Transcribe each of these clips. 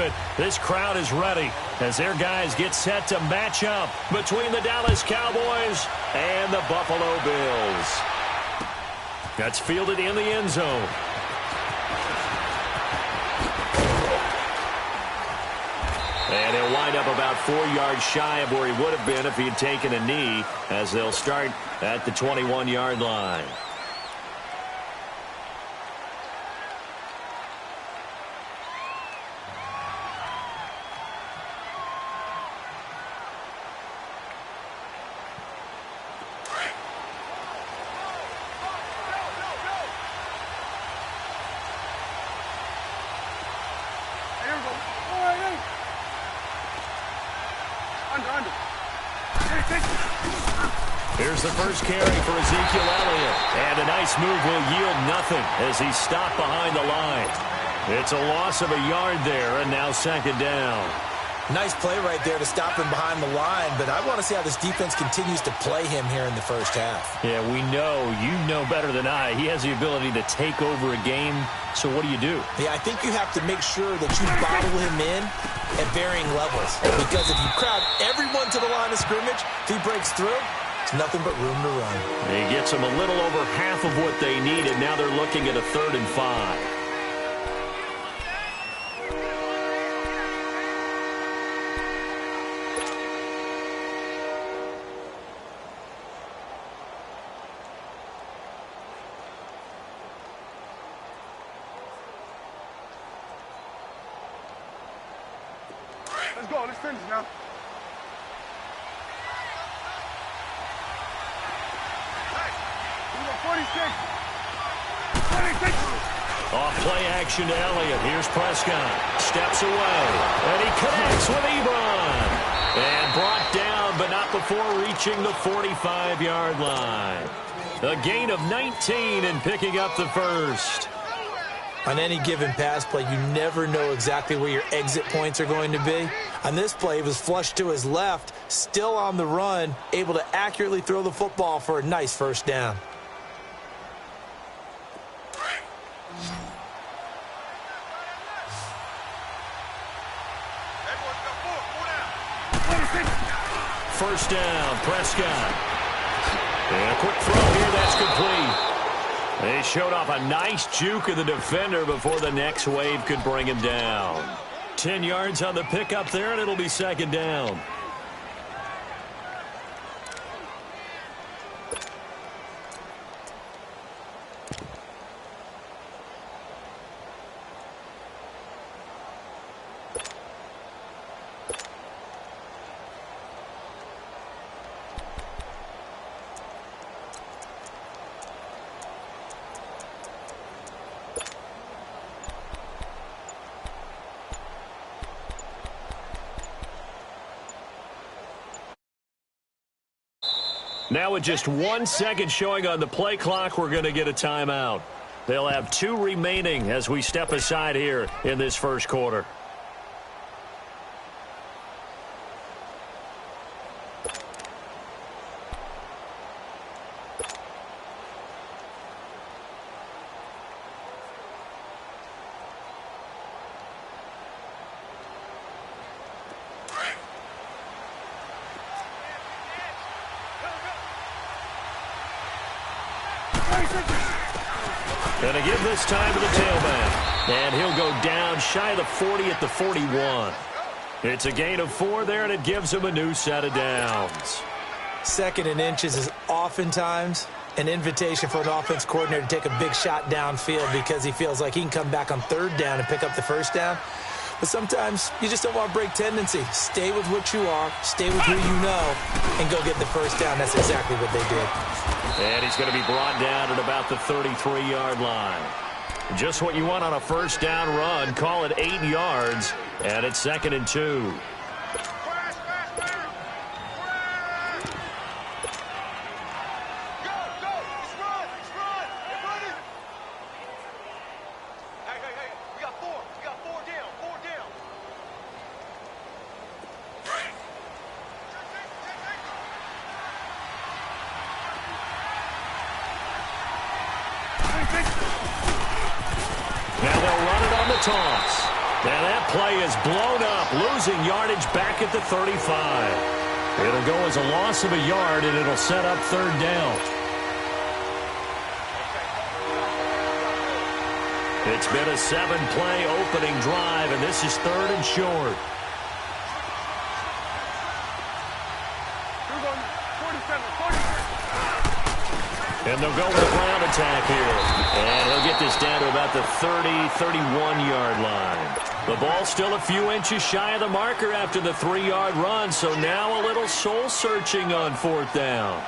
it, this crowd is ready as their guys get set to match up between the Dallas Cowboys and the Buffalo Bills. That's fielded in the end zone. And he'll wind up about 4 yards shy of where he would have been if he had taken a knee, as they'll start at the 21-yard line. Here's the first carry for Ezekiel Elliott. And a nice move will yield nothing as he's stopped behind the line. It's a loss of a yard there, and now second down. Nice play right there to stop him behind the line, but I want to see how this defense continues to play him here in the first half. Yeah, you know better than I. He has the ability to take over a game, so what do you do? Yeah, I think you have to make sure that you bottle him in at varying levels, because if you crowd everyone to the line of scrimmage, if he breaks through, it's nothing but room to run. He gets them a little over half of what they needed. Now they're looking at a 3rd and 5. Let's go. Let's finish now. Off play action to Elliott. Here's Prescott. Steps away. And he connects with Ebron. And brought down, but not before reaching the 45-yard line. A gain of 19 and picking up the first. On any given pass play, you never know exactly where your exit points are going to be. On this play, he was flushed to his left, still on the run, able to accurately throw the football for a nice first down. First down, Prescott. And a quick throw here, that's complete. They showed off a nice juke of the defender before the next wave could bring him down. 10 yards on the pickup there, and it'll be second down. Now with just 1 second showing on the play clock, we're going to get a timeout. They'll have 2 remaining as we step aside here in this first quarter. Going to give this time to the tailback. And he'll go down shy of the 40 at the 41. It's a gain of 4 there, and it gives him a new set of downs. 2nd and inches is oftentimes an invitation for an offense coordinator to take a big shot downfield because he feels like he can come back on 3rd down and pick up the first down. But sometimes you just don't want to break tendency. Stay with what you are, stay with who you know, and go get the first down. That's exactly what they did. And he's going to be brought down at about the 33-yard line. Just what you want on a first down run. Call it 8 yards, and it's 2nd and 2. play is blown up, losing yardage back at the 35. It'll go as a loss of a yard, and it'll set up third down. It's been a 7-play opening drive, and this is third and short. And they'll go with a ground attack here. And he'll get this down to about the 30, 31-yard line. The ball still a few inches shy of the marker after the 3-yard run, so now a little soul-searching on fourth down.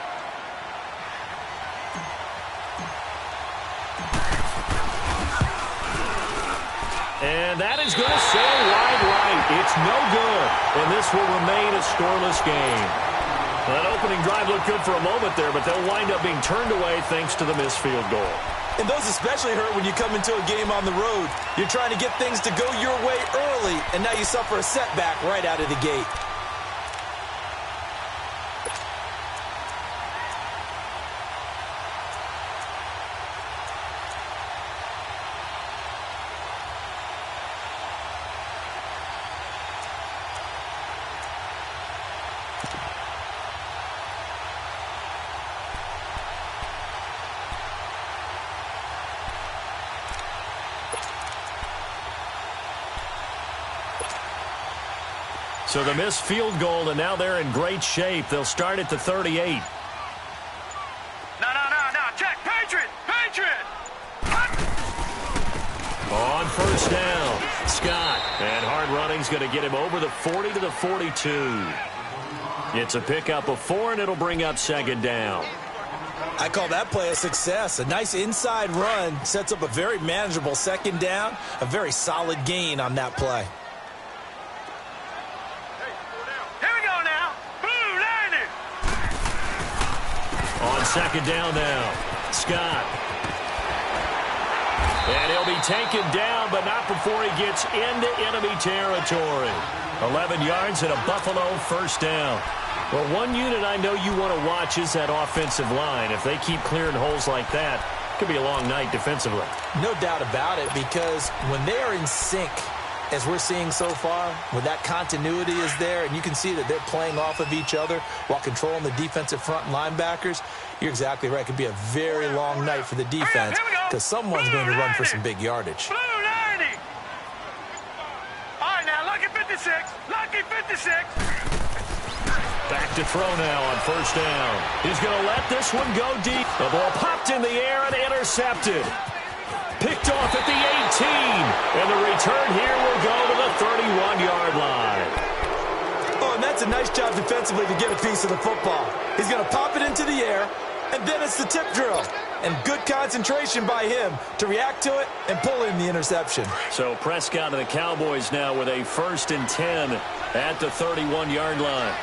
And that is going to sail wide right. It's no good, and this will remain a scoreless game. That opening drive looked good for a moment there, but they'll wind up being turned away thanks to the missed field goal. And those especially hurt when you come into a game on the road. You're trying to get things to go your way early, and now you suffer a setback right out of the gate. So the missed field goal, and now they're in great shape. They'll start at the 38. No. Check. Patriot. On first down, Scott. And hard running's going to get him over the 40 to the 42. It's a pickup of 4, and it'll bring up second down. I call that play a success. A nice inside run sets up a very manageable second down. A very solid gain on that play. On second down now, Scott. And he'll be taken down, but not before he gets into enemy territory. 11 yards and a Buffalo first down. Well, one unit I know you want to watch is that offensive line. If they keep clearing holes like that, it could be a long night defensively. No doubt about it, because when they are in sync, as we're seeing so far, when that continuity is there, and you can see that they're playing off of each other while controlling the defensive front linebackers, you're exactly right. It could be a very long night for the defense because someone's going to run for some big yardage. Blue 90. All right, now, lucky 56. Lucky 56. Back to throw now on first down. He's going to let this one go deep. The ball popped in the air and intercepted. Picked off at the 18. And the return here will go to the 31-yard line. Oh, and that's a nice job defensively to get a piece of the football. He's going to pop it into the air, and then it's the tip drill. And good concentration by him to react to it and pull in the interception. So Prescott and the Cowboys now with a 1st and 10 at the 31-yard line.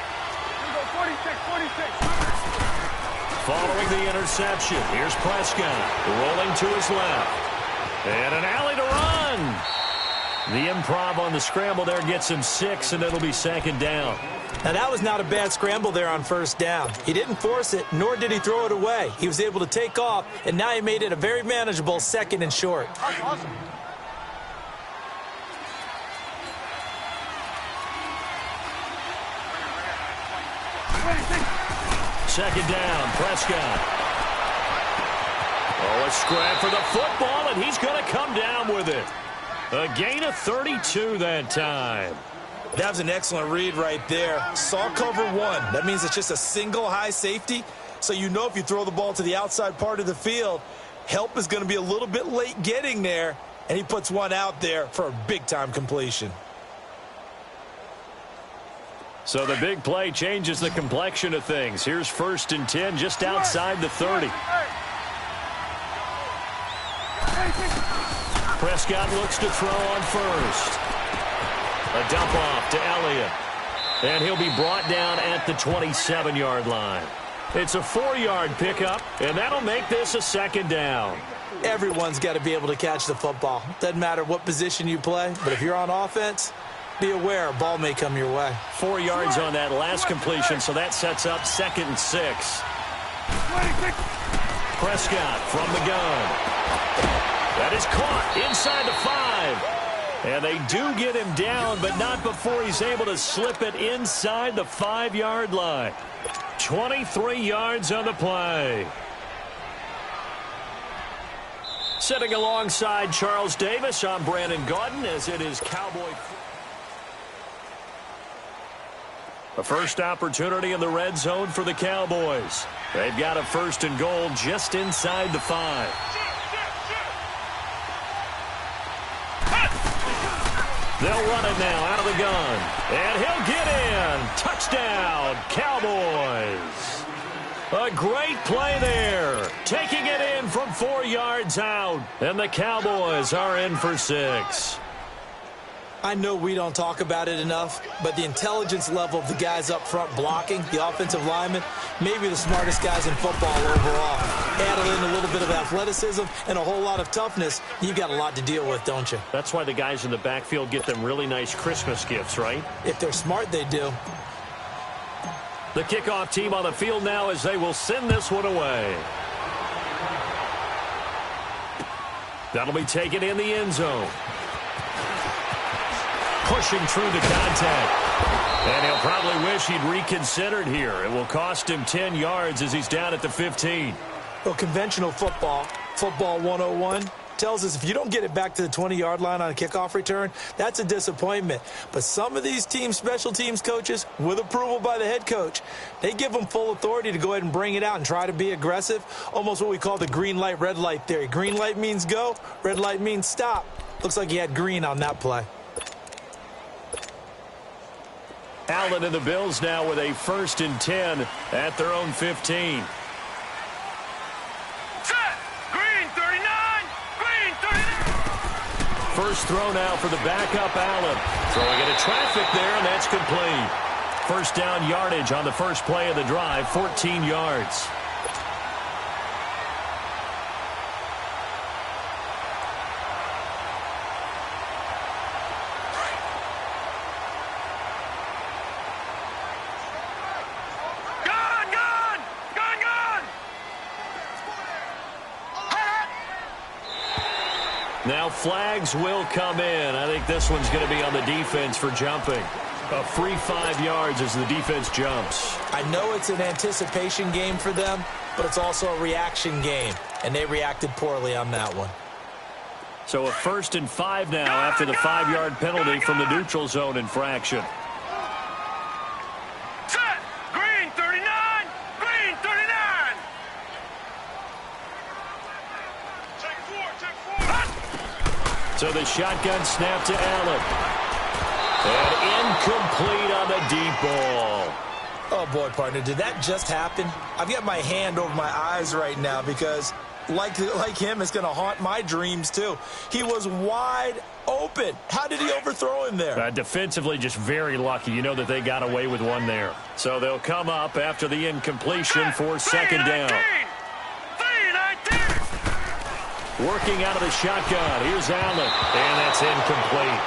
46. Following the interception, here's Prescott rolling to his left. And an alley to run. The improv on the scramble there gets him 6, and it'll be second down. Now, that was not a bad scramble there on first down. He didn't force it, nor did he throw it away. He was able to take off, and now he made it a very manageable 2nd and short. Awesome. Second down, Prescott. Oh, a scrap for the football, and he's going to come down with it. A gain of 32 that time. That was an excellent read right there. Saw cover 1. That means it's just a single high safety. So you know if you throw the ball to the outside part of the field, help is going to be a little bit late getting there, and he puts one out there for a big-time completion. So the big play changes the complexion of things. Here's 1st and 10 just outside the 30. Prescott looks to throw on first. A dump off to Elliott. And he'll be brought down at the 27-yard line. It's a 4-yard pickup, and that'll make this a 2nd down. Everyone's got to be able to catch the football. Doesn't matter what position you play, but if you're on offense, be aware a ball may come your way. 4 yards on that last completion, so that sets up 2nd and 6. Prescott from the gun. That is caught inside the 5. And they do get him down, but not before he's able to slip it inside the 5-yard line. 23 yards on the play. Sitting alongside Charles Davis, I'm Brandon Gaudin, as it is Cowboy. A first opportunity in the red zone for the Cowboys. They've got a 1st and goal just inside the 5. They'll run it now out of the gun. And he'll get in. Touchdown, Cowboys. A great play there. Taking it in from 4 yards out. And the Cowboys are in for 6. I know we don't talk about it enough, but the intelligence level of the guys up front blocking, the offensive linemen, maybe the smartest guys in football overall. Add in a little bit of athleticism and a whole lot of toughness, you've got a lot to deal with, don't you? That's why the guys in the backfield get them really nice Christmas gifts, right? If they're smart, they do. The kickoff team on the field now as they will send this one away. That'll be taken in the end zone. Pushing through the contact. And he'll probably wish he'd reconsidered here. It will cost him 10 yards as he's down at the 15. Well, conventional football 101, tells us if you don't get it back to the 20-yard line on a kickoff return, that's a disappointment. But some of these team special teams coaches, with approval by the head coach, they give them full authority to go ahead and bring it out and try to be aggressive, almost what we call the green light, red light theory. Green light means go, red light means stop. Looks like he had green on that play. Allen and the Bills now with a 1st and 10 at their own 15. Set! Green 39! Green 39! First throw now for the backup Allen. Throwing into traffic there, and that's complete. First down yardage on the first play of the drive, 14 yards. Now flags will come in. I think this one's going to be on the defense for jumping. A free 5 yards as the defense jumps. I know it's an anticipation game for them, but it's also a reaction game, and they reacted poorly on that one. So a 1st and 5 now after the 5-yard penalty from the neutral zone infraction. Set! Green 39! Green 39! Take 4! So the shotgun snap to Allen. And incomplete on the deep ball. Oh, boy, partner, did that just happen? I've got my hand over my eyes right now because, like him, it's going to haunt my dreams, too. He was wide open. How did he overthrow him there? Defensively, just very lucky. You know that they got away with one there. So they'll come up after the incompletion for 2nd down. Working out of the shotgun. Here's Allen. And that's incomplete.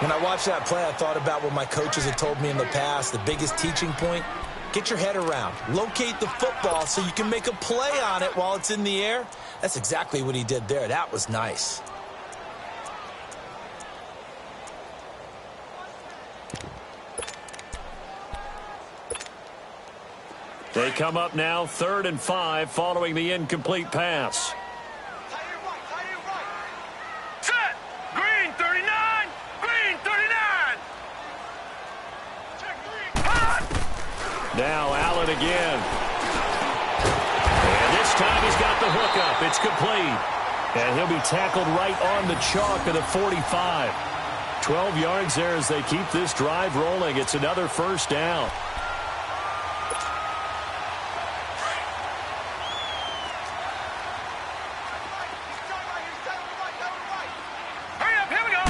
When I watched that play, I thought about what my coaches had told me in the past. The biggest teaching point, get your head around. Locate the football so you can make a play on it while it's in the air. That's exactly what he did there. That was nice. They come up now 3rd and 5 following the incomplete pass. Now Allen again. And this time he's got the hookup. It's complete. And he'll be tackled right on the chalk of the 45. 12 yards there as they keep this drive rolling. It's another 1st down. Hurry up, here we go.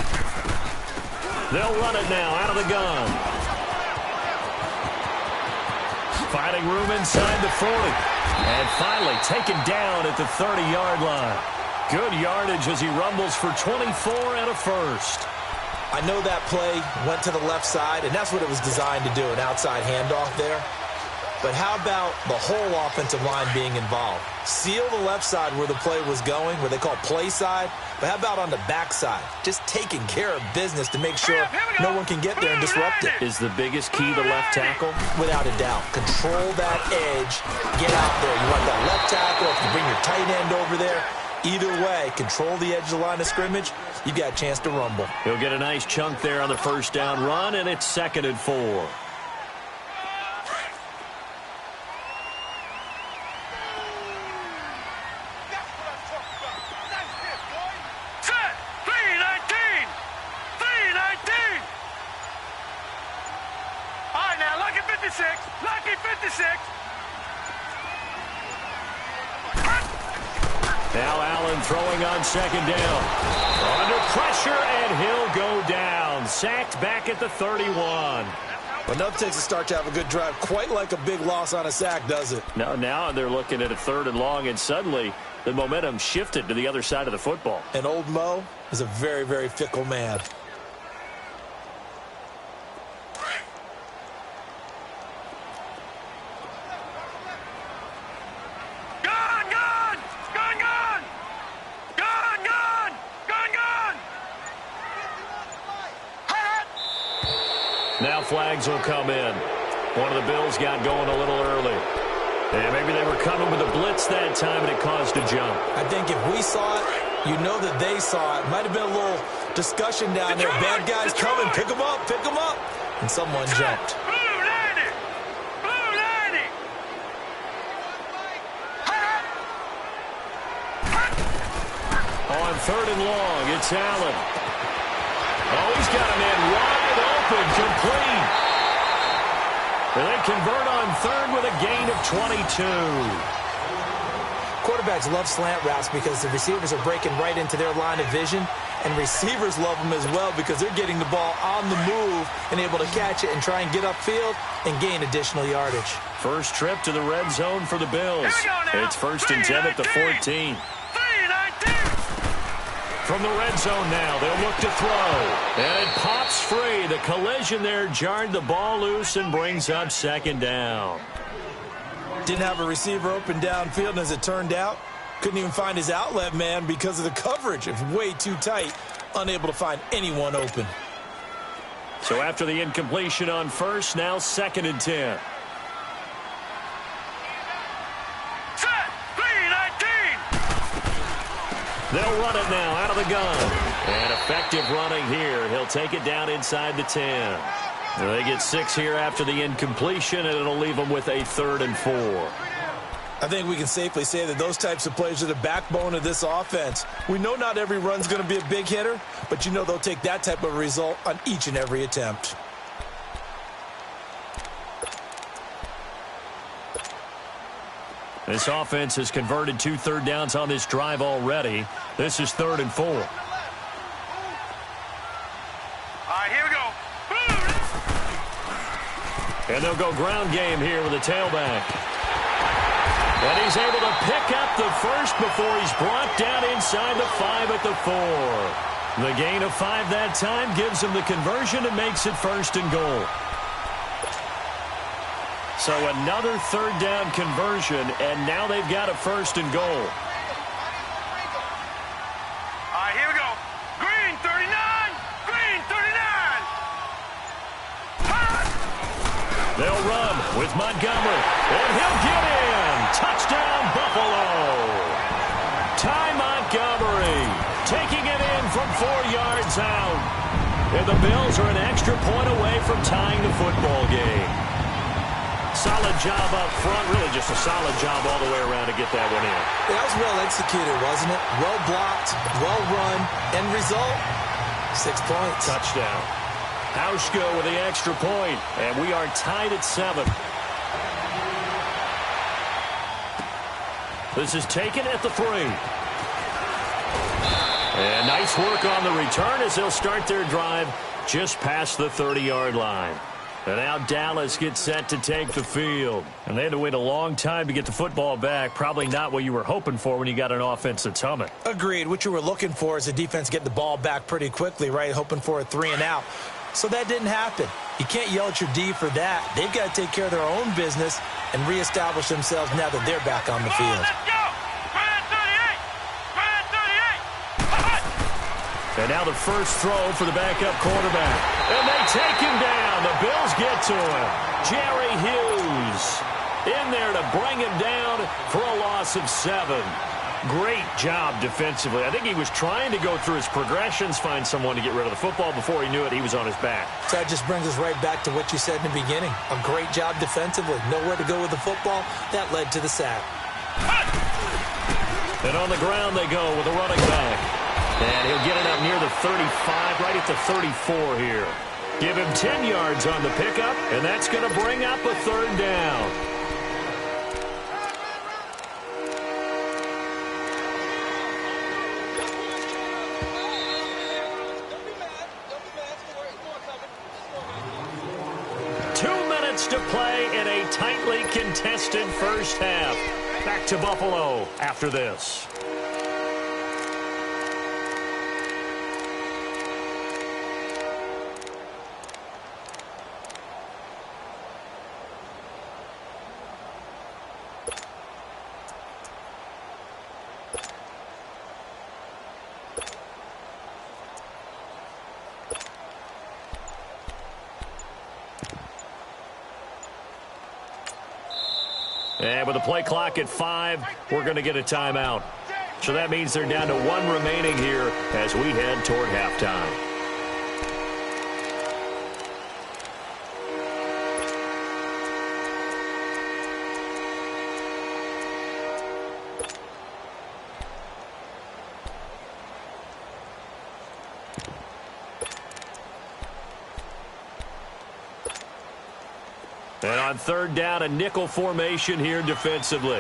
They'll run it now out of the gun. Finding room inside the 40. And finally taken down at the 30-yard line. Good yardage as he rumbles for 24 and a 1st. I know that play went to the left side, and that's what it was designed to do, an outside handoff there. But how about the whole offensive line being involved? Seal the left side where the play was going, where they call play side. But how about on the back side? Just taking care of business to make sure no one can get there and disrupt it. Is the biggest key the left tackle? Without a doubt. Control that edge. Get out there. You want that left tackle. If you bring your tight end over there, either way, control the edge of the line of scrimmage, you got a chance to rumble. He'll get a nice chunk there on the first down run, and it's 2nd and 4. Lucky 56. Now Allen throwing on 2nd down. Under pressure, and he'll go down. Sacked back at the 31. Enough takes a start to have a good drive. Quite like a big loss on a sack, does it? Now they're looking at a 3rd and long, and suddenly the momentum shifted to the other side of the football. And old Mo is a very, very fickle man. Now flags will come in. One of the Bills got going a little early. And maybe they were coming with a blitz that time, and it caused a jump. I think if we saw it, you know that they saw it. Might have been a little discussion down there. Bad guys coming. Pick them up. Pick them up. And someone jumped. Blue 90. Blue 90. On 3rd and long, it's Allen. Oh, he's got a man wide open, complete. And they convert on 3rd with a gain of 22. Quarterbacks love slant routes because the receivers are breaking right into their line of vision, and receivers love them as well because they're getting the ball on the move and able to catch it and try and get upfield and gain additional yardage. First trip to the red zone for the Bills. It's 1st and 10 at the 14. From the red zone now, they'll look to throw. And it pops free. The collision there jarred the ball loose and brings up 2nd down. Didn't have a receiver open downfield, and as it turned out, couldn't even find his outlet man because of the coverage. It's way too tight, unable to find anyone open. So after the incompletion on 1st, now 2nd and 10. They'll run it now out of the gun. And effective running here. He'll take it down inside the 10. And they get 6 here after the incompletion, and it'll leave them with a 3rd and 4. I think we can safely say that those types of plays are the backbone of this offense. We know not every run's going to be a big hitter, but you know they'll take that type of result on each and every attempt. This offense has converted 2 third downs on this drive already. This is 3rd and 4. All right, here we go. And they'll go ground game here with a tailback. And he's able to pick up the first before he's brought down inside the 5 at the 4. The gain of 5 that time gives him the conversion and makes it 1st and goal. So another 3rd down conversion, and now they've got a 1st and goal. All right, here we go. Green 39. Green 39. They'll run with Montgomery, and he'll get in. Touchdown, Buffalo. Ty Montgomery taking it in from 4 yards out. And the Bills are an extra point away from tying the football game. Solid job up front, really just a solid job all the way around to get that one in. That was well executed, wasn't it? Well blocked, well run, end result, 6 points. Touchdown. Hauschko with the extra point, and we are tied at 7. This is taken at the 3. And nice work on the return as they'll start their drive just past the 30-yard line. And now Dallas gets set to take the field. And they had to wait a long time to get the football back. Probably not what you were hoping for when you got an offense that's humming. Agreed. What you were looking for is the defense get the ball back pretty quickly, right? Hoping for a 3 and out. So that didn't happen. You can't yell at your D for that. They've got to take care of their own business and reestablish themselves now that they're back on the field. Let's go! Man 38! Man 38! And now the first throw for the backup quarterback. And they take him down. The Bills get to him. Jerry Hughes in there to bring him down for a loss of 7. Great job defensively. I think he was trying to go through his progressions, find someone to get rid of the football. Before he knew it, he was on his back. So that just brings us right back to what you said in the beginning. A great job defensively. Nowhere to go with the football. That led to the sack. And on the ground they go with a running back. And he'll get it up near the 35, right at the 34 here. Give him 10 yards on the pickup, and that's going to bring up a 3rd down. To play in a tightly contested first half. Back to Buffalo after this. And with the play clock at 5, we're going to get a timeout. So that means they're down to 1 remaining here as we head toward halftime. And on 3rd down, a nickel formation here defensively.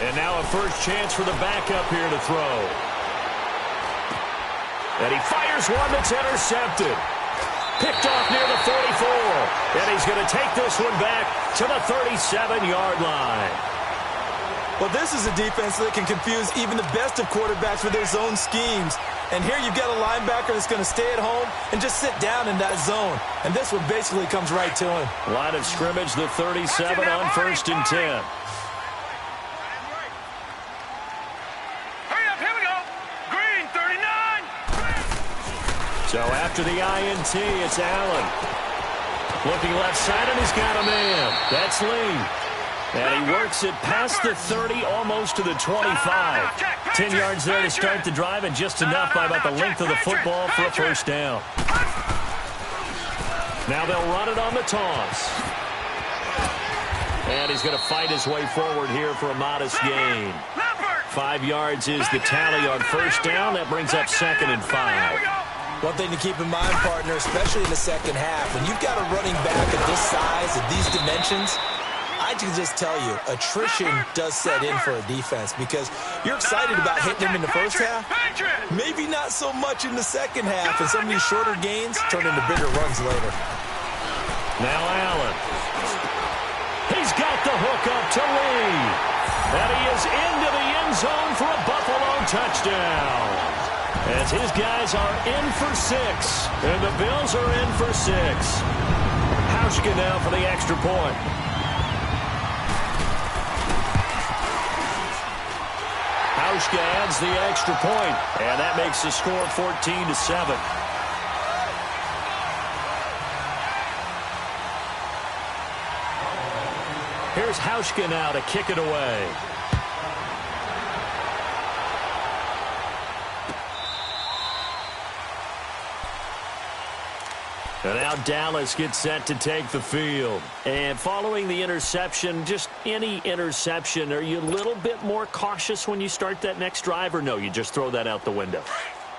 And now a first chance for the backup here to throw. And he fires one that's intercepted. Picked off near the 44. And he's going to take this one back to the 37-yard line. Well, this is a defense that can confuse even the best of quarterbacks with their zone schemes. And here you've got a linebacker that's going to stay at home and just sit down in that zone. And this one basically comes right to him. Line of scrimmage, the 37 on 1st and 10. Hurry up, here we go. Green, 39. So after the INT, it's Allen. Looking left side, and he's got a man. That's Lee. And he works it past the 30, almost to the 25. 10 yards there to start the drive, and just enough by about the length of the football for a first down. Now they'll run it on the toss. And he's going to fight his way forward here for a modest gain. 5 yards is the tally on first down. That brings up 2nd and 5. One thing to keep in mind, partner, especially in the second half, when you've got a running back of this size, of these dimensions, I can just tell you, attrition does set in for a defense because you're excited about hitting him in the first half. Maybe not so much in the second half, and some of these shorter gains turn into bigger runs later. Now Allen. He's got the hook up to Lee. And he is into the end zone for a Buffalo touchdown. As his guys are in for 6, and the Bills are in for 6. Hauschka now for the extra point. Hauschka adds the extra point, and that makes the score 14-7. Here's Hauschka now to kick it away. And now Dallas gets set to take the field. And following the interception, just any interception, are you a little bit more cautious when you start that next drive, or no, you just throw that out the window?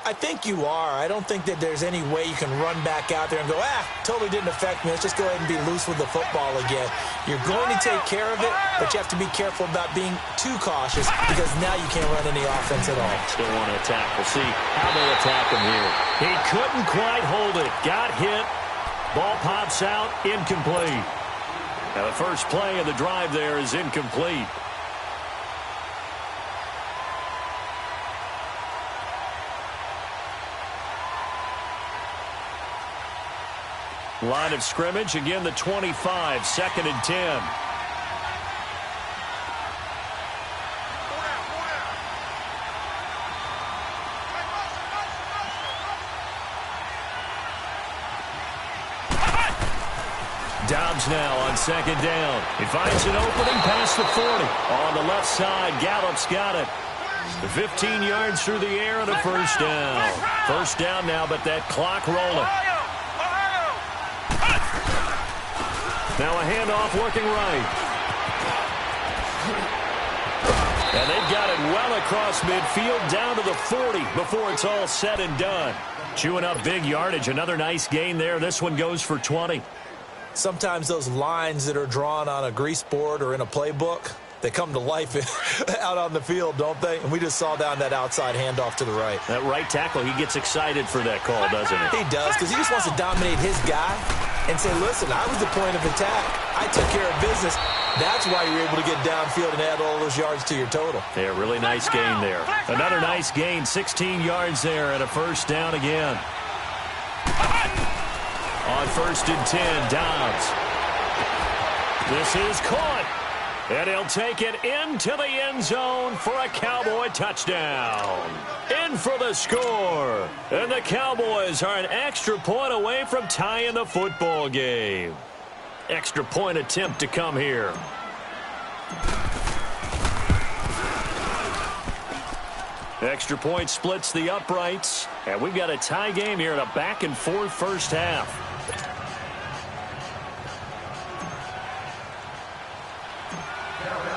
I think you are. I don't think that there's any way you can run back out there and go, totally didn't affect me. Let's just go ahead and be loose with the football again. You're going to take care of it, but you have to be careful about being too cautious because now you can't run any offense at all. Still want to attack. We'll see how they attack him here. He couldn't quite hold it. Got hit. Ball pops out. Incomplete. Now the first play of the drive there is incomplete. Line of scrimmage, again the 25, 2nd and 10. Dobbs now on 2nd down. He finds an opening past the 40. On the left side, Gallup's got it. 15 yards through the air and a first down. First down now, but that clock rolling. Now a handoff working right. And they've got it well across midfield down to the 40 before it's all said and done. Chewing up big yardage. Another nice gain there. This one goes for 20. Sometimes those lines that are drawn on a grease board or in a playbook, they come to life out on the field, don't they? And we just saw down that outside handoff to the right. That right tackle, he gets excited for that call, doesn't he? He does, because he just wants to dominate his guy and say, listen, I was the point of attack. I took care of business. That's why you're able to get downfield and add all those yards to your total. Yeah, really nice gain there. Another nice gain, 16 yards there and a first down again. On 1st and 10, Dobbs. This is caught. And he'll take it into the end zone for a Cowboy touchdown. In for the score. And the Cowboys are an extra point away from tying the football game. Extra point attempt to come here. Extra point splits the uprights. And we've got a tie game here in a back-and-forth first half.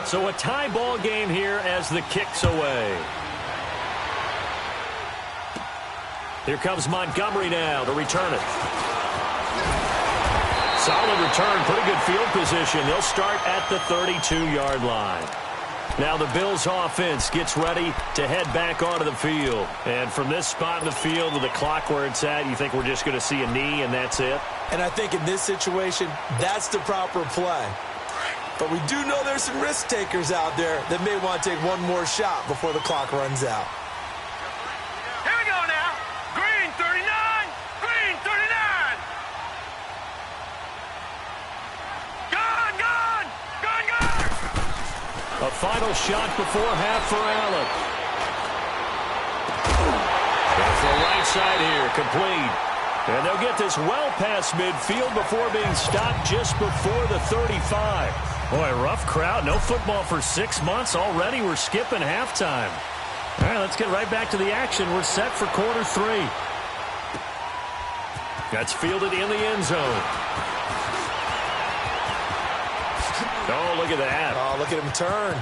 So a tie ball game here as the kick's away. Here comes Montgomery now to return it. Solid return, pretty good field position. They'll start at the 32-yard line. Now the Bills offense gets ready to head back onto the field. And from this spot in the field with the clock where it's at, you think we're just going to see a knee and that's it? And I think in this situation, that's the proper play. But we do know there's some risk takers out there that may want to take one more shot before the clock runs out. Here we go now. Green 39. Green 39. Gone, gone. Gone, gone. A final shot before half for Allen. And for the right side here, complete. And they'll get this well past midfield before being stopped just before the 35. Boy, rough crowd. No football for 6 months. Already we're skipping halftime. All right, let's get right back to the action. We're set for quarter 3. That's fielded in the end zone. Oh, look at that. Oh, look at him turn.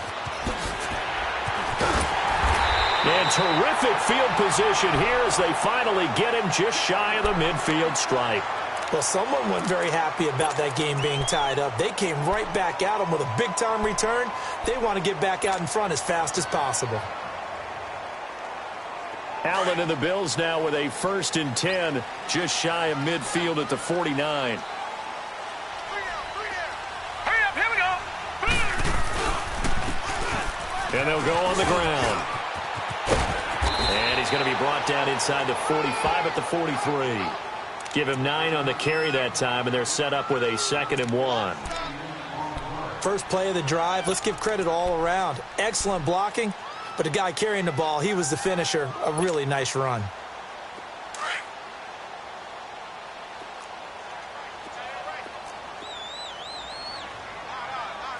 And terrific field position here as they finally get him just shy of the midfield stripe. Well, someone wasn't very happy about that game being tied up. They came right back at him with a big-time return. They want to get back out in front as fast as possible. Allen and the Bills now with a 1st and 10, just shy of midfield at the 49. Hurry up, here we go. And they'll go on the ground. And he's going to be brought down inside the 45 at the 43. Give him 9 on the carry that time, and they're set up with a 2nd and 1. First play of the drive, let's give credit all around. Excellent blocking, but the guy carrying the ball, he was the finisher. A really nice run.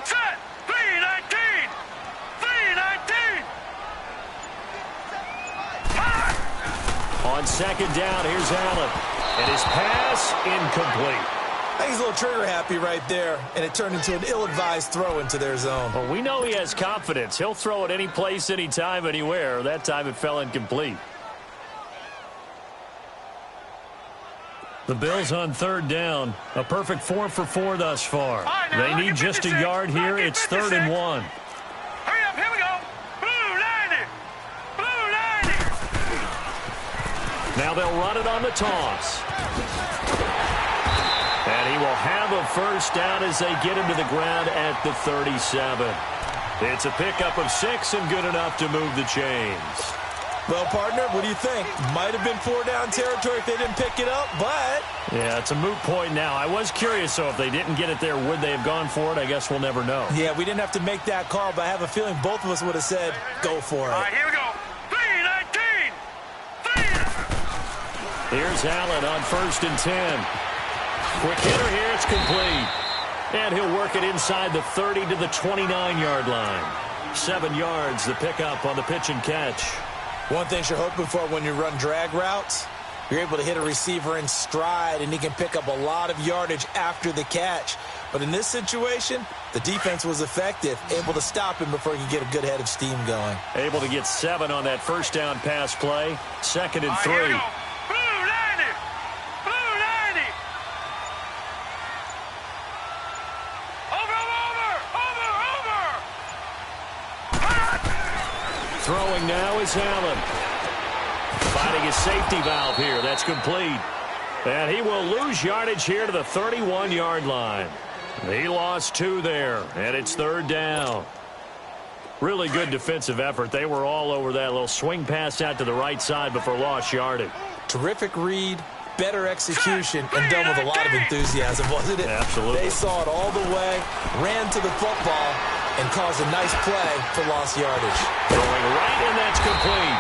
Set. 319. 319. On 2nd down, here's Allen. And his pass incomplete. I think he's a little trigger happy right there, and it turned into an ill-advised throw into their zone. Well, we know he has confidence. He'll throw it any place, anytime, anywhere. That time it fell incomplete. The Bills on 3rd down. A perfect 4 for 4 thus far. Right, now, they need just a yard here. It's 3rd and 1. Hurry up, here we go. Blue 90. Blue 90. Now they'll run it on the toss. And he will have a first down as they get him to the ground at the 37. It's a pickup of 6 and good enough to move the chains. Well, partner, what do you think? Might have been 4-down territory if they didn't pick it up, but... Yeah, it's a moot point now. I was curious, so if they didn't get it there, would they have gone for it? I guess we'll never know. Yeah, we didn't have to make that call, but I have a feeling both of us would have said, go for it. All right, here we go. 3-19. Here's Allen on 1st and 10. Quick hitter here. It's complete. And he'll work it inside the 30 to the 29-yard line. 7 yards, the pickup on the pitch and catch. One thing you're hoping for when you run drag routes, you're able to hit a receiver in stride, and he can pick up a lot of yardage after the catch. But in this situation, the defense was effective, able to stop him before he could get a good head of steam going. Able to get 7 on that 1st down pass play. 2nd and 3. Here we go. Blue 90. Blue 90. Over. Throwing now is Allen. Finding his safety valve here. That's complete. And he will lose yardage here to the 31-yard line. He lost 2 there, and it's 3rd down. Really good defensive effort. They were all over that little swing pass out to the right side before lost yardage. Terrific read, better execution, and done with a lot of enthusiasm, wasn't it? Absolutely. They saw it all the way, ran to the football, and caused a nice play for lost yardage. Throwing right, and that's complete.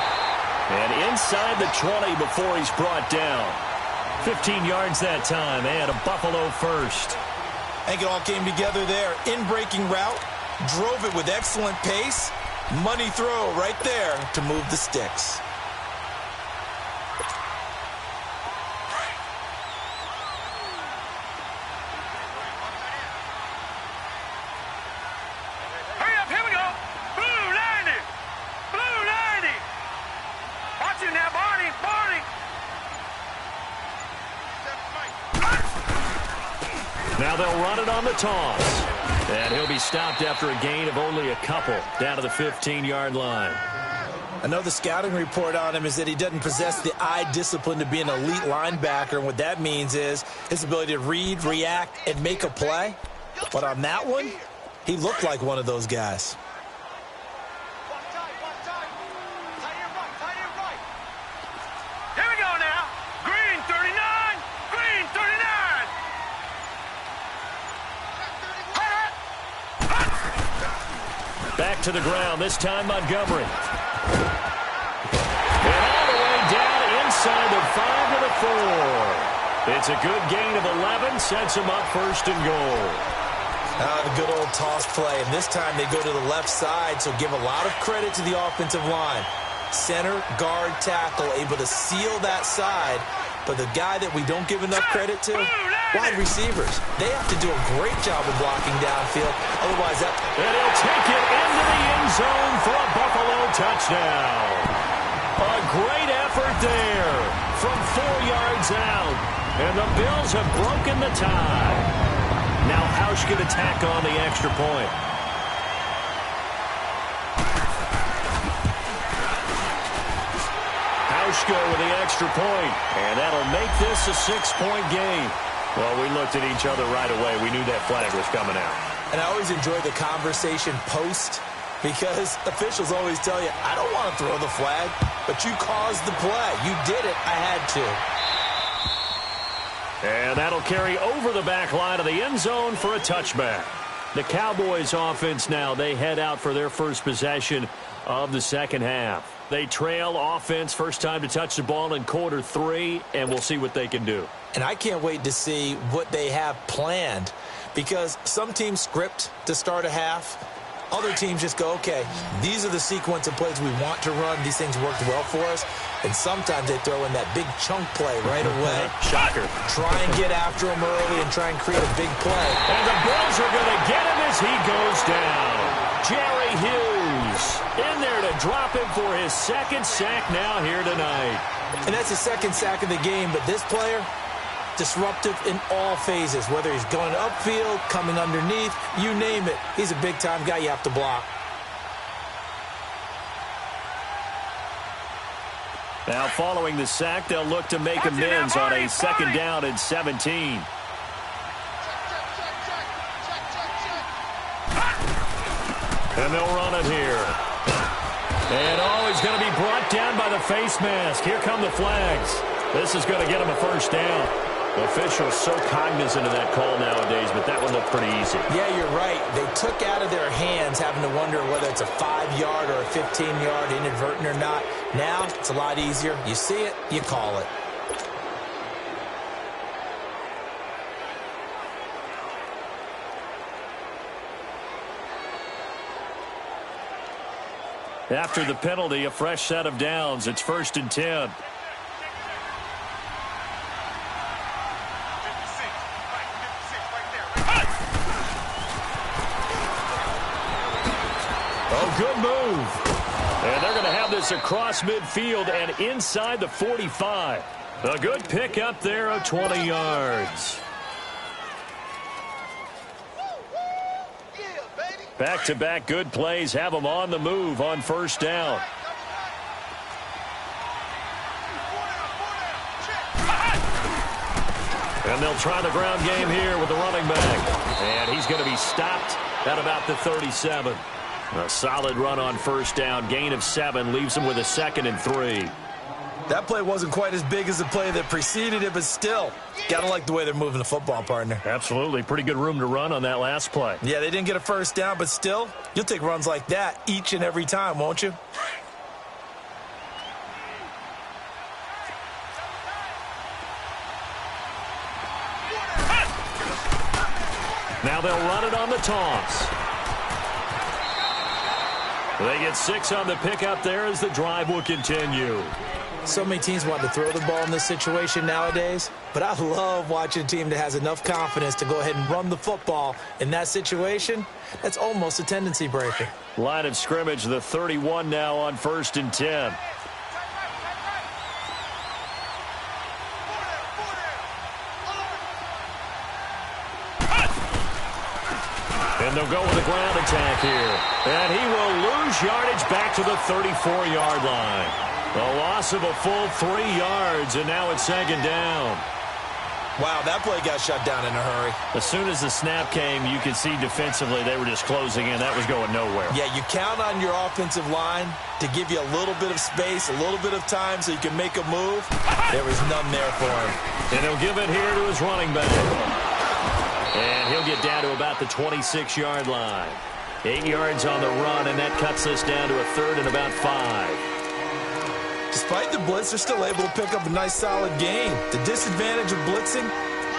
And inside the 20 before he's brought down. 15 yards that time, and a Buffalo first. I think it all came together there. In-breaking route, drove it with excellent pace. Money throw right there to move the sticks. Hurry up, here we go. Blue 90. Blue 90. Watch it now, Barney. Barney. Now they'll run it on the toss. And he'll be stopped after a gain of only a couple down to the 15-yard line. I know the scouting report on him is that he doesn't possess the eye discipline to be an elite linebacker. And what that means is his ability to read, react, and make a play. But on that one, he looked like one of those guys. Here we go now. Green 39. Green 39. Back to the ground, this time Montgomery. And all the way down inside the 5 to the 4. It's a good gain of 11, sets him up 1st and goal. The good old toss play, and this time they go to the left side, so give a lot of credit to the offensive line. Center, guard, tackle, able to seal that side, but the guy that we don't give enough credit to, wide receivers. They have to do a great job of blocking downfield, otherwise that... And he'll take it into the end zone for a Buffalo touchdown. A great effort there from 4 yards out, and the Bills have broken the tie. Now Hausch can attack on the extra point. Hausch go with the extra point, and that'll make this a 6-point game. Well, we looked at each other right away. We knew that flag was coming out. And I always enjoy the conversation post, because officials always tell you, I don't want to throw the flag, but you caused the play. You did it. I had to. And that'll carry over the back line of the end zone for a touchback. The Cowboys offense now, they head out for their first possession of the second half. They trail offense, first time to touch the ball in quarter 3, and we'll see what they can do. And I can't wait to see what they have planned, because some teams script to start a half. Other teams just go, okay, these are the sequence of plays we want to run. These things worked well for us. And sometimes they throw in that big chunk play right away. Shocker. Try and get after him early and try and create a big play. And the Bills are going to get him as he goes down. Jerry Hughes in there to drop him for his 2nd sack now here tonight. And that's his 2nd sack of the game. But this player, disruptive in all phases, whether he's going upfield, coming underneath, you name it. He's a big-time guy you have to block. Now, following the sack, they'll look to make amends on a 2nd down and 17. And they'll run it here. And, he's going to be brought down by the a face mask. Here come the flags. This is going to get him a first down. Officials so cognizant of that call nowadays, but that one looked pretty easy. Yeah, you're right. They took out of their hands having to wonder whether it's a 5-yard or a 15-yard inadvertent or not. Now, it's a lot easier. You see it, you call it. After the penalty, a fresh set of downs. It's 1st and 10. Oh, good move. And they're going to have this across midfield and inside the 45. A good pick up there of 20 yards. Back-to-back good plays have them on the move on 1st down. And they'll try the ground game here with the running back. And he's going to be stopped at about the 37. A solid run on 1st down. Gain of 7 leaves him with a 2nd and 3. That play wasn't quite as big as the play that preceded it, but still, got to like the way they're moving the football, partner. Absolutely. Pretty good room to run on that last play. Yeah, they didn't get a first down, but still, you'll take runs like that each and every time, won't you? Now they'll run it on the toss. They get 6 on the pickup there as the drive will continue. So many teams want to throw the ball in this situation nowadays, but I love watching a team that has enough confidence to go ahead and run the football in that situation. That's almost a tendency breaker. Line of scrimmage, the 31 now on 1st and 10. And they'll go with a ground attack here. And he will lose yardage back to the 34-yard line. A loss of a full 3 yards, and now it's 2nd down. Wow, that play got shut down in a hurry. As soon as the snap came, you could see defensively they were just closing in. That was going nowhere. Yeah, you count on your offensive line to give you a little bit of space, a little bit of time so you can make a move. There was none there for him. And he'll give it here to his running back. And he'll get down to about the 26-yard line. 8 yards on the run, and that cuts this down to a 3rd and about 5. Despite the blitz, they're still able to pick up a nice, solid gain. The disadvantage of blitzing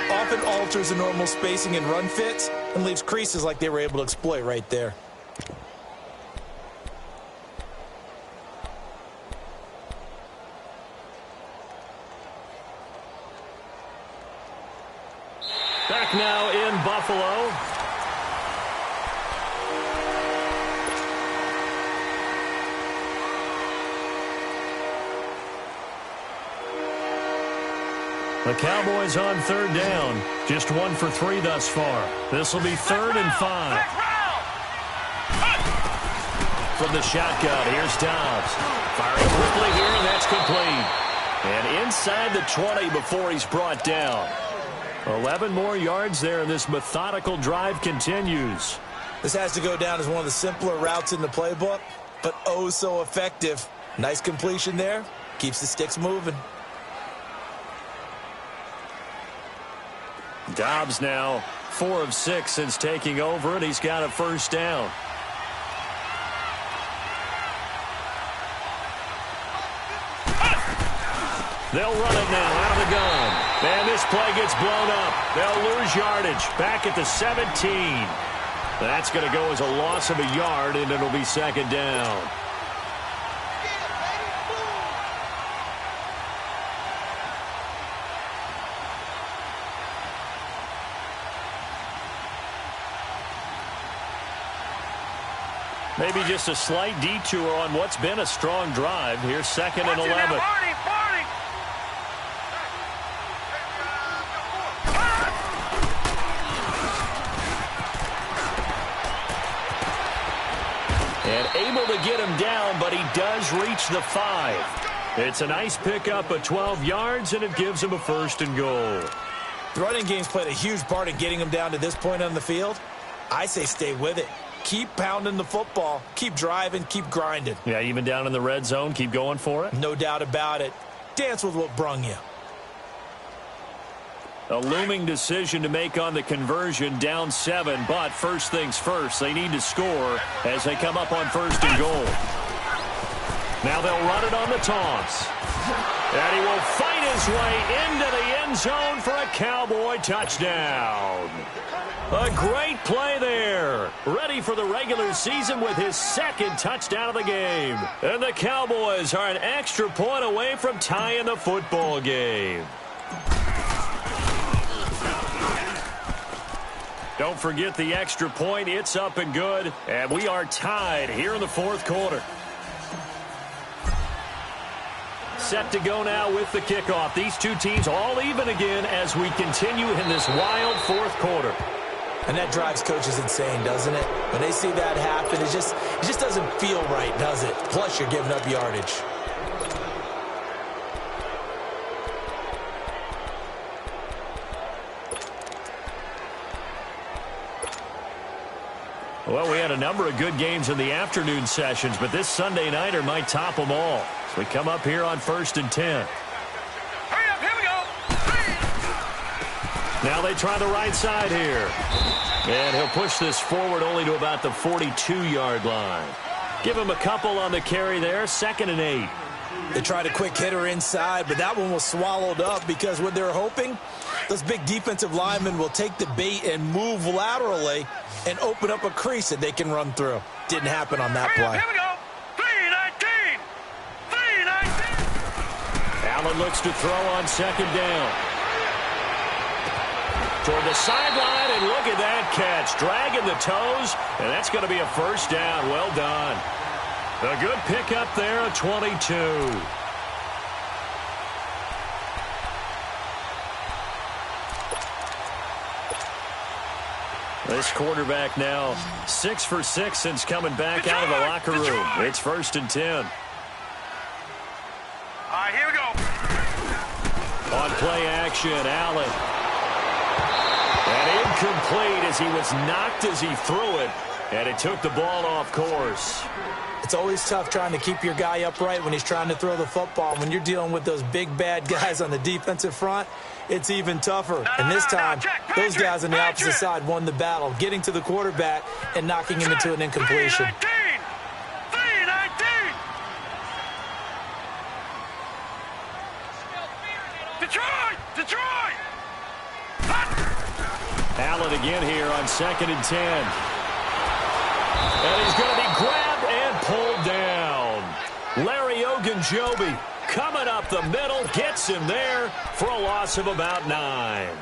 often alters the normal spacing and run fits and leaves creases like they were able to exploit right there. Back now in Buffalo. The Cowboys on 3rd down. Just 1 for 3 thus far. This will be 3rd and 5. From the shotgun, here's Dobbs. Firing quickly here, and that's complete. And inside the 20 before he's brought down. 11 more yards there, and this methodical drive continues. This has to go down as one of the simpler routes in the playbook, but oh so effective. Nice completion there. Keeps the sticks moving. Dobbs now 4 of 6 since taking over, and he's got a first down. They'll run it now out of the gun. And this play gets blown up. They'll lose yardage back at the 17. That's going to go as a loss of a yard, and it'll be 2nd down. Maybe just a slight detour on what's been a strong drive. Here's 2nd and 11. And able to get him down, but he does reach the 5. It's a nice pickup of 12 yards, and it gives him a 1st and goal. The running game's played a huge part in getting him down to this point on the field. I say stay with it. Keep pounding the football. Keep driving. Keep grinding. Yeah, even down in the red zone, keep going for it. No doubt about it. Dance with what brung you. A looming decision to make on the conversion, down 7, but first things first, they need to score as they come up on 1st and goal. Now they'll run it on the toss. And he will fight his way into the end zone for a Cowboy touchdown. A great play there. Ready for the regular season with his 2nd touchdown of the game. And the Cowboys are an extra point away from tying the football game. Don't forget the extra point. It's up and good. And we are tied here in the 4th quarter. Set to go now with the kickoff. These two teams all even again as we continue in this wild 4th quarter. And that drives coaches insane, doesn't it? When they see that happen, it just doesn't feel right, does it? Plus, you're giving up yardage. Well, we had a number of good games in the afternoon sessions, but this Sunday nighter might top them all. So we come up here on 1st and 10. Hurry up, here we go. Now they try the right side here. And he'll push this forward only to about the 42-yard line. Give him a couple on the carry there, 2nd and 8. They tried a quick hitter inside, but that one was swallowed up because what they're hoping, those big defensive linemen will take the bait and move laterally and open up a crease that they can run through. Didn't happen on that Hurry up, play. here we go. 319. 319. Allen looks to throw on 2nd down. Toward the sideline, and look at that catch. Dragging the toes, and that's going to be a 1st down. Well done. A good pickup there, a 22. This quarterback now 6 for 6 since coming back out of the locker room. It's 1st and 10. All right, here we go. On play action, Allen. And incomplete as he was knocked as he threw it. And it took the ball off course. It's always tough trying to keep your guy upright when he's trying to throw the football. When you're dealing with those big, bad guys on the defensive front, it's even tougher. And this time, those guys on the opposite side won the battle, getting to the quarterback and knocking him into an incompletion. 319. Detroit! Allen again here on 2nd and 10. And he's going to be grabbed and pulled down. Larry Ogunjobi coming up the middle, gets him there for a loss of about 9.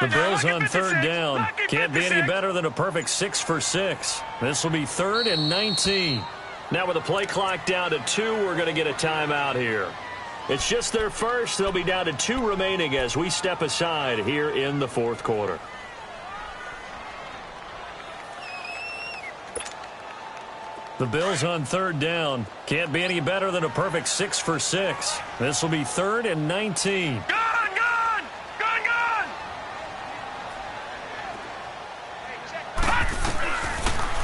The Bills on 3rd down. Can't be any better than a perfect 6 for 6. This will be 3rd and 19. Now with the play clock down to 2, we're going to get a timeout here. It's just their first. They'll be down to 2 remaining as we step aside here in the 4th quarter. The Bills on 3rd down. Can't be any better than a perfect 6 for 6. This will be 3rd and 19. Gun!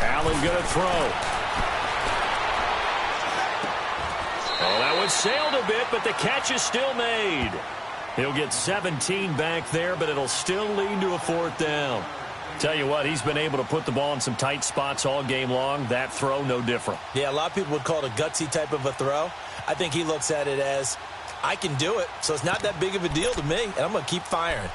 Allen going to throw. Oh, that one sailed a bit, but the catch is still made. He'll get 17 back there, but it'll still lead to a 4th down. Tell you what, he's been able to put the ball in some tight spots all game long. That throw, no different. Yeah, a lot of people would call it a gutsy type of a throw. I think he looks at it as, I can do it, so it's not that big of a deal to me, and I'm going to keep firing.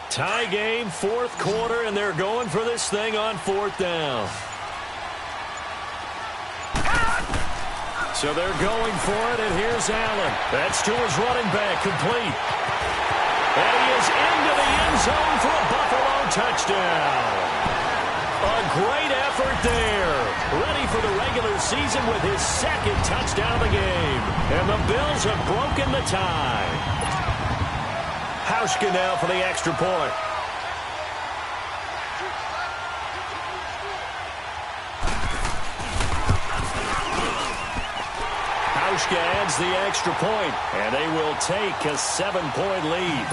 Tie game, fourth quarter, and they're going for this thing on fourth down. So they're going for it, and here's Allen. That's to his running back, complete. And he is into the end zone for a Buffalo touchdown. A great effort there. Ready for the regular season with his second touchdown of the game. And the Bills have broken the tie. Hauschka now for the extra point. Hauschka adds the extra point, and they will take a 7-point lead.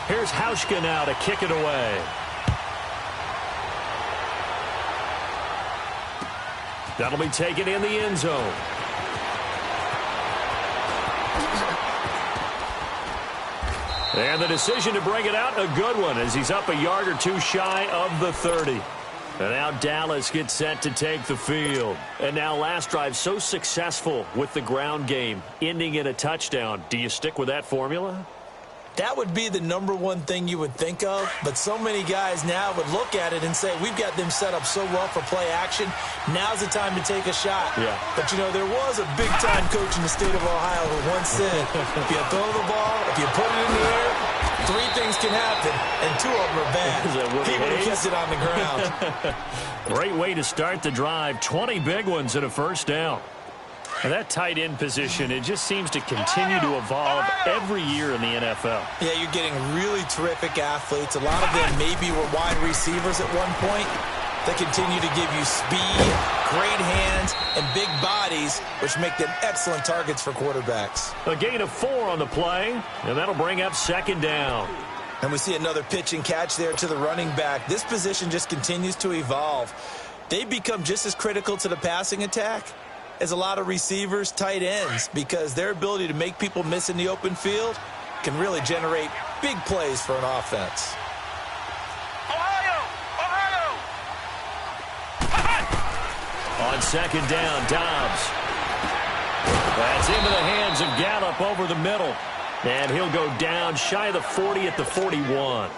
Here's Hauschka now to kick it away. That'll be taken in the end zone. And the decision to bring it out, a good one, as he's up a yard or two shy of the 30. And now Dallas gets set to take the field. And now last drive so successful with the ground game, ending in a touchdown. Do you stick with that formula? That would be the number one thing you would think of, but so many guys now would look at it and say, we've got them set up so well for play action. Now's the time to take a shot. Yeah. But, you know, there was a big-time coach in the state of Ohio who once said, if you throw the ball, if you put it in the air, 3 things can happen, and 2 of them are bad. He would have kept it on the ground. Great way to start the drive. 20 big ones and a first down. And that tight end position, it just seems to continue to evolve every year in the NFL. Yeah, you're getting really terrific athletes. A lot of them maybe were wide receivers at one point. They continue to give you speed, great hands, and big bodies, which make them excellent targets for quarterbacks. A gain of 4 on the play, and that'll bring up second down. And we see another pitch and catch there to the running back. This position just continues to evolve. They become just as critical to the passing attack as a lot of receivers, tight ends, because their ability to make people miss in the open field can really generate big plays for an offense. On second down, Dobbs. That's into the hands of Gallup over the middle. And he'll go down shy of the 40 at the 41.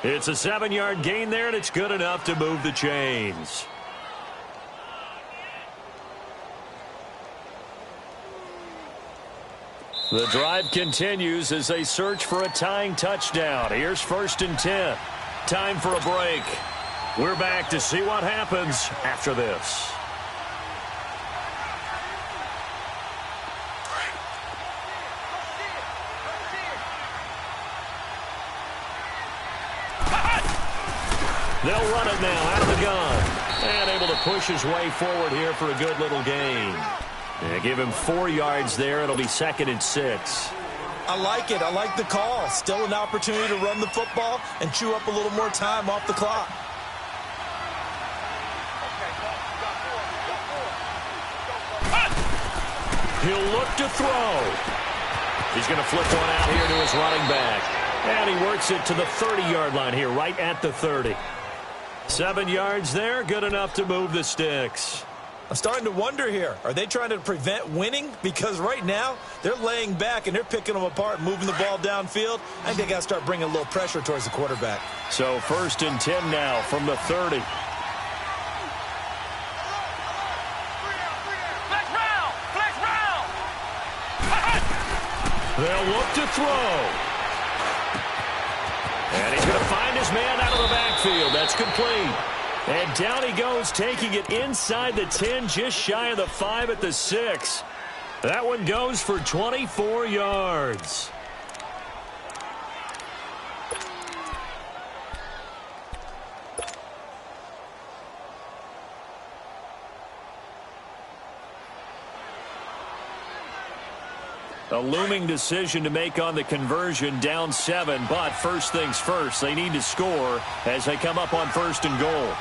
It's a 7-yard gain there, and it's good enough to move the chains. The drive continues as they search for a tying touchdown. Here's 1st and 10. Time for a break. We're back to see what happens after this. They'll run it now out of the gun. And able to push his way forward here for a good little gain. And give him 4 yards there. It'll be 2nd and 6. I like it. I like the call. Still an opportunity to run the football and chew up a little more time off the clock. He'll look to throw. He's going to flip one out here to his running back. And he works it to the 30-yard line here, right at the 30. 7 yards there, good enough to move the sticks. I'm starting to wonder here, are they trying to prevent winning? Because right now, they're laying back and they're picking them apart, moving the ball downfield. I think they got to start bringing a little pressure towards the quarterback. So 1st and 10 now from the 30. They'll look to throw. And he's going to find his man out of the backfield. That's complete. And down he goes, taking it inside the 10, just shy of the 5 at the 6. That one goes for 24 yards. A looming decision to make on the conversion, down 7, but first things first, they need to score as they come up on 1st and goal.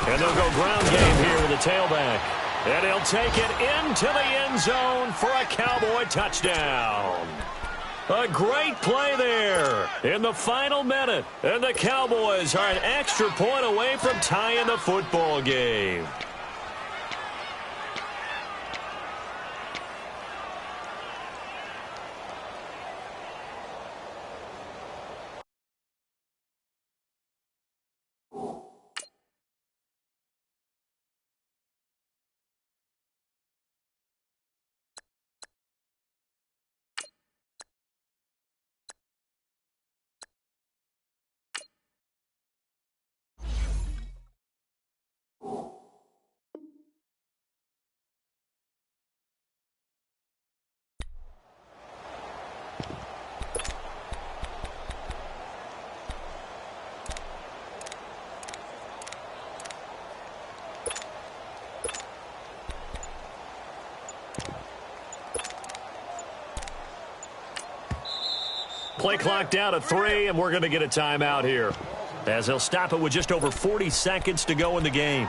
And they'll go ground game here with a tailback. And he'll take it into the end zone for a Cowboy touchdown. A great play there in the final minute. And the Cowboys are an extra point away from tying the football game. Play clock down to 3, and we're going to get a timeout here, as they'll stop it with just over 40 seconds to go in the game.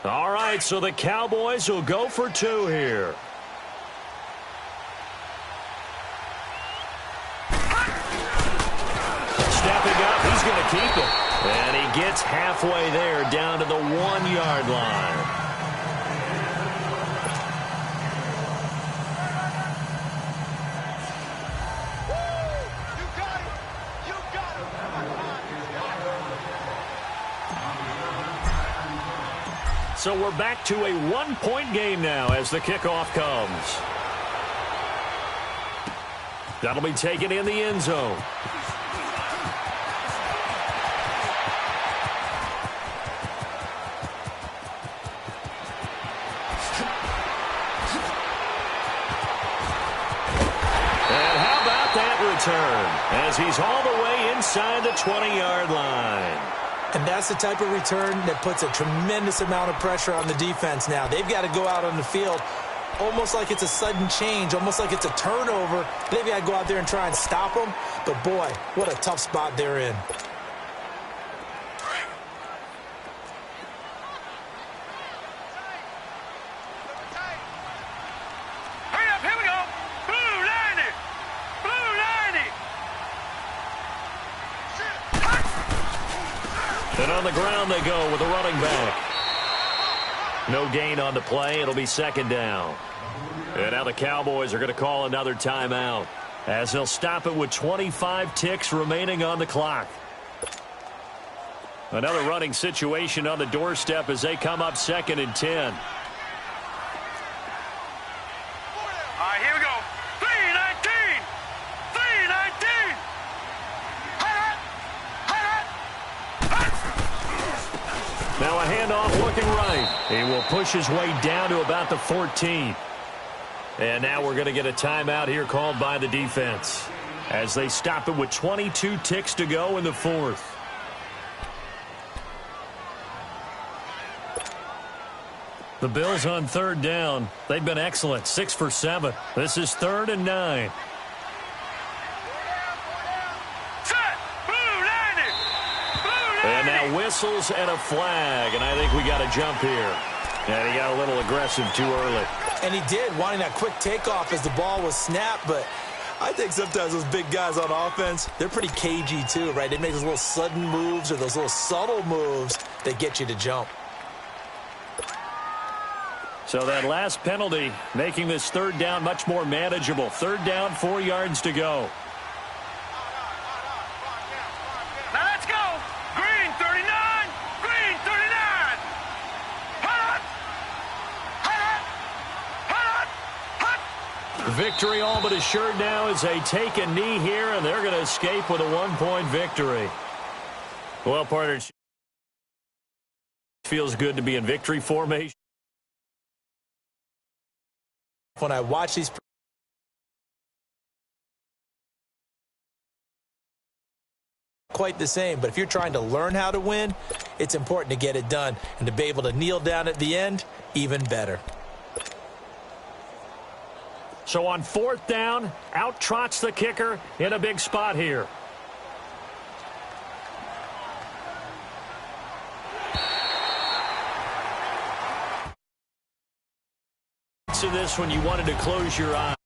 All right, so the Cowboys will go for 2 here. Stepping up, he's going to keep it. And he gets halfway there, down to the 1-yard line. So we're back to a 1-point game now as the kickoff comes. That'll be taken in the end zone. And how about that return as he's all the way inside the 20-yard line. And that's the type of return that puts a tremendous amount of pressure on the defense now. They've got to go out on the field almost like it's a sudden change, almost like it's a turnover. They've got to go out there and try and stop them. But, boy, what a tough spot they're in. Hurry up, here we go. Blue 90. Blue 90. And on the ground they go with a running back. No gain on the play. It'll be second down. And now the Cowboys are going to call another timeout as they'll stop it with 25 ticks remaining on the clock. Another running situation on the doorstep as they come up 2nd and 10. All right, here we go. 319. 319. Now a handoff looking right. He will push his way down to about the 14. And now we're going to get a timeout here called by the defense as they stop it with 22 ticks to go in the 4th. The Bills on 3rd down. They've been excellent, 6 for 7. This is 3rd and 9. And now whistles and a flag, and I think we got a jump here. And he got a little aggressive too early. And he did, wanting that quick takeoff as the ball was snapped, but I think sometimes those big guys on offense, they're pretty cagey too, right? They make those little sudden moves or those little subtle moves that get you to jump. So that last penalty making this 3rd down much more manageable. 3rd down, 4 yards to go. Now let's go. Green 39. Green 39. Hut. Hut. Hut. Hut. Victory all but assured now as they take a knee here, and they're going to escape with a 1-point victory. Well, partner, it feels good to be in victory formation. When I watch these quite the same, but if you're trying to learn how to win, it's important to get it done, and to be able to kneel down at the end, even better. So on 4th down, out trots the kicker in a big spot here. To this when you wanted to close your eyes.